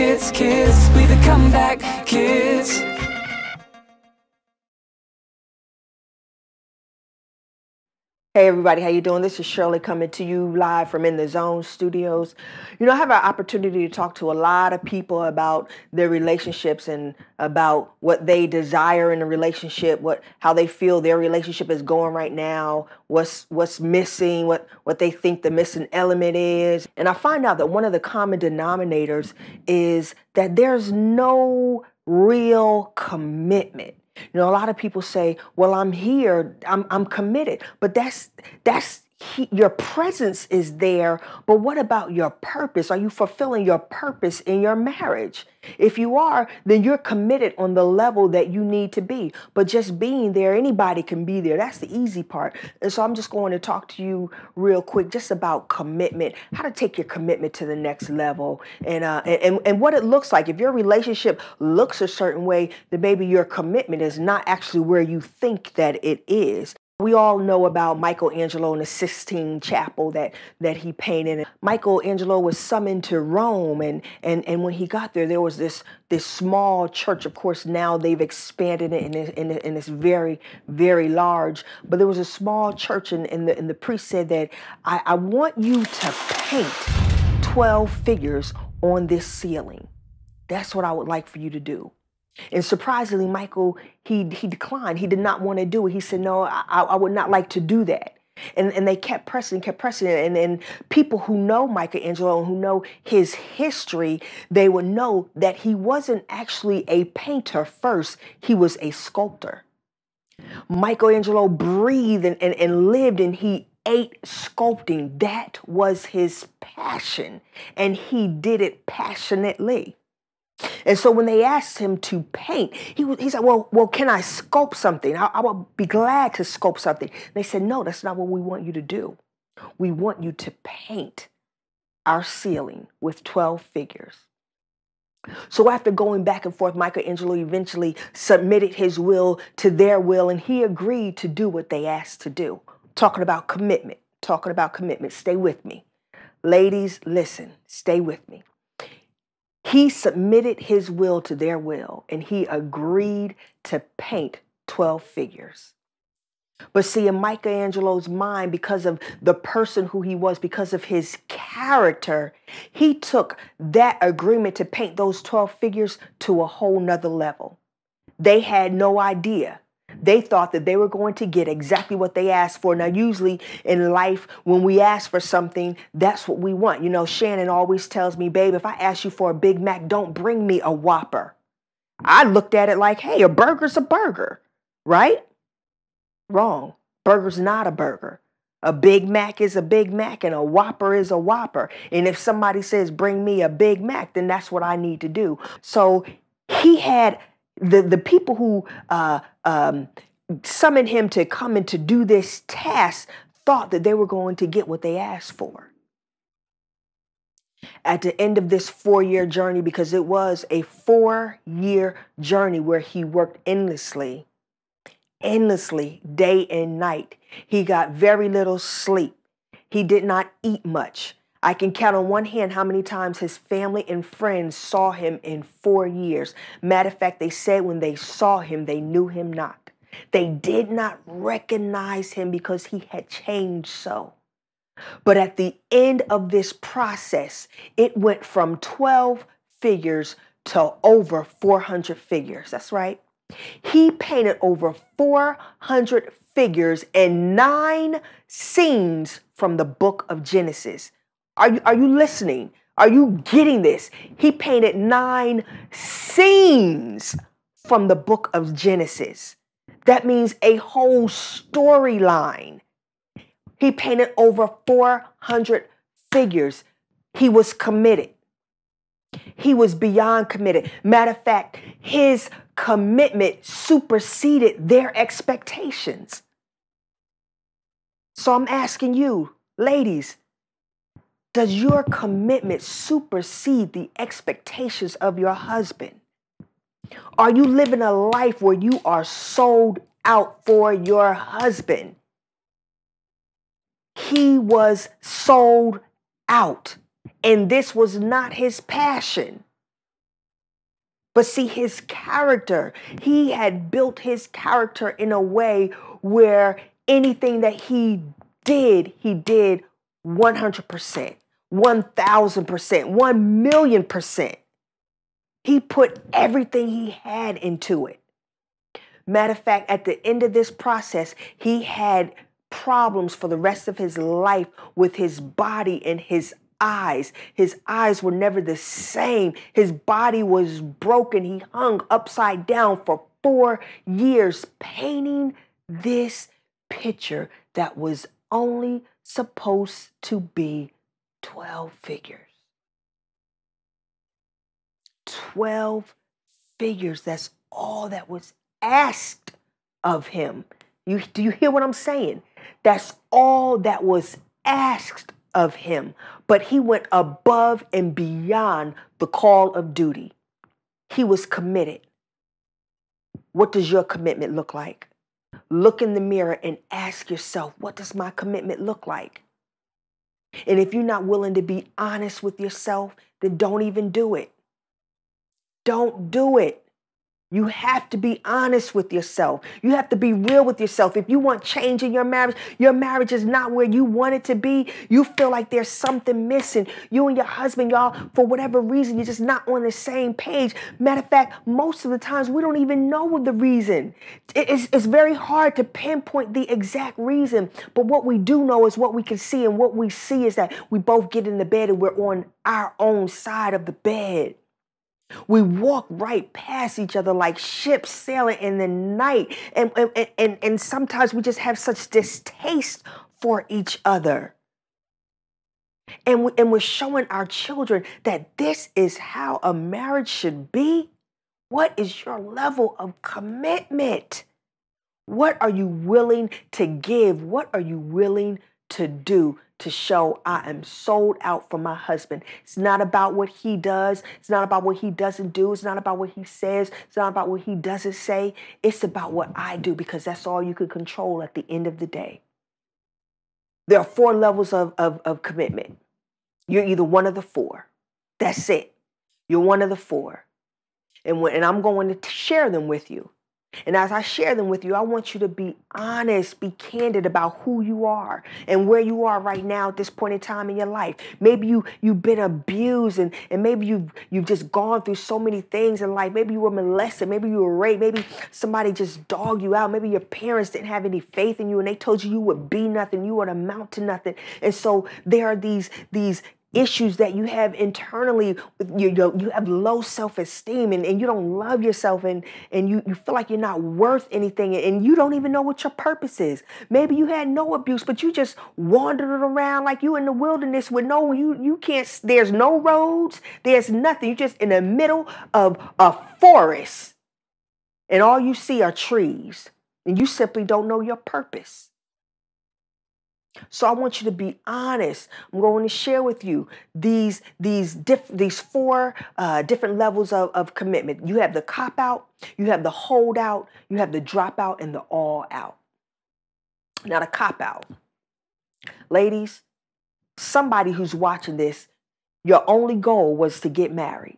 kids, kids, we the comeback kids. Hey everybody, how you doing? This is Shirley coming to you live from In the Zone Studios. You know, I have an opportunity to talk to a lot of people about their relationships and about what they desire in a relationship, how they feel their relationship is going right now, what's missing, what they think the missing element is. And I find out that one of the common denominators is that there's no real commitment. You know, a lot of people say, well, I'm here, I'm committed, but your presence is there, but what about your purpose? Are you fulfilling your purpose in your marriage? If you are, then you're committed on the level that you need to be. But just being there, anybody can be there. That's the easy part. And so I'm just going to talk to you real quick just about commitment, how to take your commitment to the next level, and what it looks like. If your relationship looks a certain way, then maybe your commitment is not actually where you think that it is. We all know about Michelangelo and the Sistine Chapel that he painted. Michelangelo was summoned to Rome, and when he got there was this small church. Of course, now they've expanded it and it's very, very large. But there was a small church, and the priest said that I want you to paint 12 figures on this ceiling. That's what I would like for you to do. And surprisingly, Michael, he declined. He did not want to do it. He said, no, I would not like to do that. And they kept pressing. And people who know Michelangelo and who know his history, they would know that he wasn't actually a painter first. He was a sculptor. Michelangelo breathed and lived, and he ate sculpting. That was his passion, and he did it passionately. And so when they asked him to paint, he said, well, can I sculpt something? I would be glad to sculpt something. They said, no, that's not what we want you to do. We want you to paint our ceiling with 12 figures. So after going back and forth, Michelangelo eventually submitted his will to their will, and he agreed to do what they asked to do. Talking about commitment. Stay with me. Ladies, listen, stay with me. He submitted his will to their will, and he agreed to paint 12 figures. But see, in Michelangelo's mind, because of the person who he was, because of his character, he took that agreement to paint those 12 figures to a whole nother level. They had no idea. They thought that they were going to get exactly what they asked for. Now, usually in life, when we ask for something, that's what we want. You know, Shannon always tells me, babe, if I ask you for a Big Mac, don't bring me a Whopper. I looked at it like, hey, a burger's a burger, right? Wrong. Burger's not a burger. A Big Mac is a Big Mac, and a Whopper is a Whopper. And if somebody says, bring me a Big Mac, then that's what I need to do. So he had the people who summoned him to come and to do this task thought that they were going to get what they asked for. At the end of this 4-year journey, because it was a 4-year journey where he worked endlessly, day and night. He got very little sleep. He did not eat much. I can count on one hand how many times his family and friends saw him in 4 years. Matter of fact, they said when they saw him, they knew him not. They did not recognize him because he had changed so. But at the end of this process, it went from 12 figures to over 400 figures. That's right. He painted over 400 figures in 9 scenes from the book of Genesis. Are you listening? Are you getting this? He painted 9 scenes from the book of Genesis. That means a whole storyline. He painted over 400 figures. He was committed. He was beyond committed. Matter of fact, his commitment superseded their expectations. So I'm asking you, ladies, does your commitment supersede the expectations of your husband? Are you living a life where you are sold out for your husband? He was sold out, and this was not his passion. But see, his character, he had built his character in a way where anything that he did 100%, 1,000%, 1,000,000%. He put everything he had into it. Matter of fact, at the end of this process, he had problems for the rest of his life with his body and his eyes. His eyes were never the same. His body was broken. He hung upside down for 4 years painting this picture that was only supposed to be 12 figures. 12 figures. That's all that was asked of him. Do you hear what I'm saying? That's all that was asked of him. But he went above and beyond the call of duty. He was committed. What does your commitment look like? Look in the mirror and ask yourself, what does my commitment look like? And if you're not willing to be honest with yourself, then don't even do it. Don't do it. You have to be honest with yourself. You have to be real with yourself. If you want change in your marriage is not where you want it to be. You feel like there's something missing. You and your husband, y'all, for whatever reason, you're just not on the same page. Matter of fact, most of the times we don't even know the reason. It's very hard to pinpoint the exact reason. But what we do know is what we can see. And what we see is that we both get in the bed and we're on our own side of the bed. We walk right past each other like ships sailing in the night. And sometimes we just have such distaste for each other. And we're showing our children that this is how a marriage should be. What is your level of commitment? What are you willing to give? What are you willing to do to show I am sold out for my husband? It's not about what he does. It's not about what he doesn't do. It's not about what he says. It's not about what he doesn't say. It's about what I do, because that's all you can control at the end of the day. There are 4 levels of commitment. You're either one of the 4. That's it. You're one of the 4. And I'm going to share them with you. And as I share them with you, I want you to be honest, be candid about who you are and where you are right now at this point in time in your life. Maybe you've been abused and maybe you've just gone through so many things in life. Maybe you were molested. Maybe you were raped. Maybe somebody just dogged you out. Maybe your parents didn't have any faith in you and they told you would be nothing, you would amount to nothing. And so there are these issues that you have internally. You have low self-esteem and you don't love yourself and you feel like you're not worth anything and you don't even know what your purpose is. Maybe you had no abuse, but you just wandered around like you in the wilderness with you can't, there's no roads, there's nothing. You're just in the middle of a forest and all you see are trees and you simply don't know your purpose. So I want you to be honest. I'm going to share with you these 4 different levels of commitment. You have the cop out, you have the hold out, you have the drop out, and the all out. Now the cop out. Ladies, somebody who's watching this, your only goal was to get married.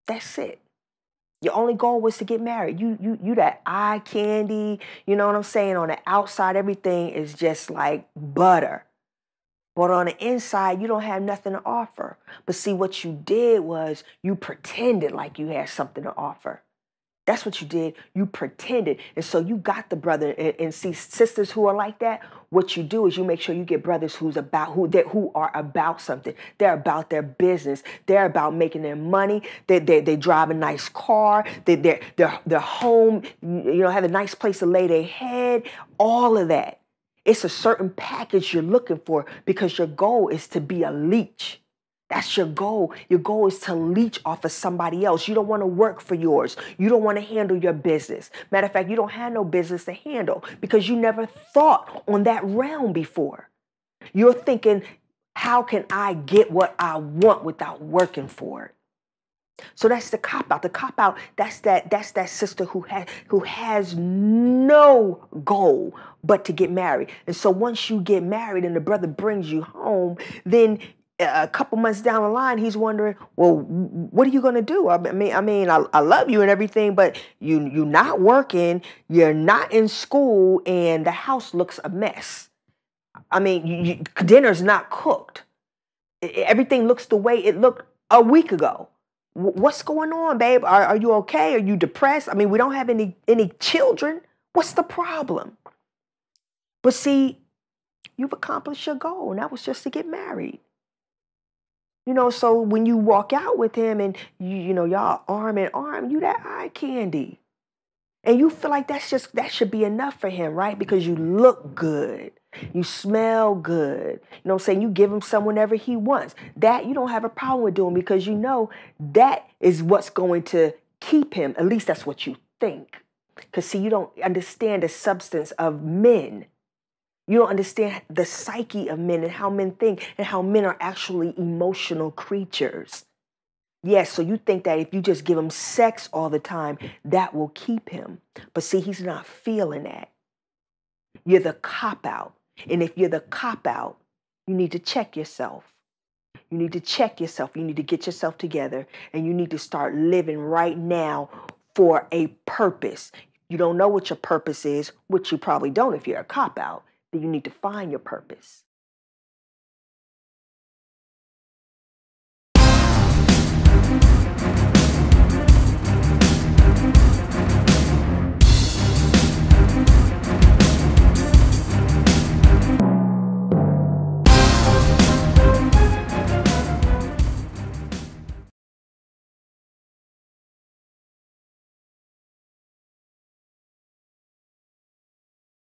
That's it. Your only goal was to get married. You that eye candy, you know what I'm saying? On the outside, everything is just like butter. But on the inside, you don't have nothing to offer. But see, what you did was you pretended like you had something to offer. That's what you did. You pretended. And so you got the brother. And see, sisters who are like that, what you do is you make sure you get brothers who are about something. They're about their business. They're about making their money. They drive a nice car. They're home, have a nice place to lay their head. All of that. It's a certain package you're looking for because your goal is to be a leech. That's your goal. Your goal is to leech off of somebody else. You don't want to work for yours. You don't want to handle your business. Matter of fact, you don't have no business to handle because you never thought on that realm before. You're thinking, how can I get what I want without working for it? So that's the cop out. The cop out, that's that sister who has no goal but to get married. And so once you get married and the brother brings you home, then a couple months down the line, he's wondering, well, what are you going to do? I love you and everything, but you're not working, you're not in school, and the house looks a mess. I mean, dinner's not cooked. Everything looks the way it looked a week ago. What's going on, babe? Are you okay? Are you depressed? I mean, we don't have any children. What's the problem? But see, you've accomplished your goal, and that was just to get married. So when you walk out with him and y'all arm in arm, you that eye candy. And you feel like that should be enough for him, right? Because you look good. You smell good. You know what I'm saying? You give him some whenever he wants. That you don't have a problem with doing because you know that is what's going to keep him. At least that's what you think. Because see, you don't understand the substance of men. You don't understand the psyche of men and how men think and how men are actually emotional creatures. Yes, so you think that if you just give him sex all the time, that will keep him. But see, he's not feeling that. You're the cop-out. And if you're the cop-out, you need to check yourself. You need to check yourself. You need to get yourself together. And you need to start living right now for a purpose. You don't know what your purpose is, which you probably don't if you're a cop-out. Then you need to find your purpose.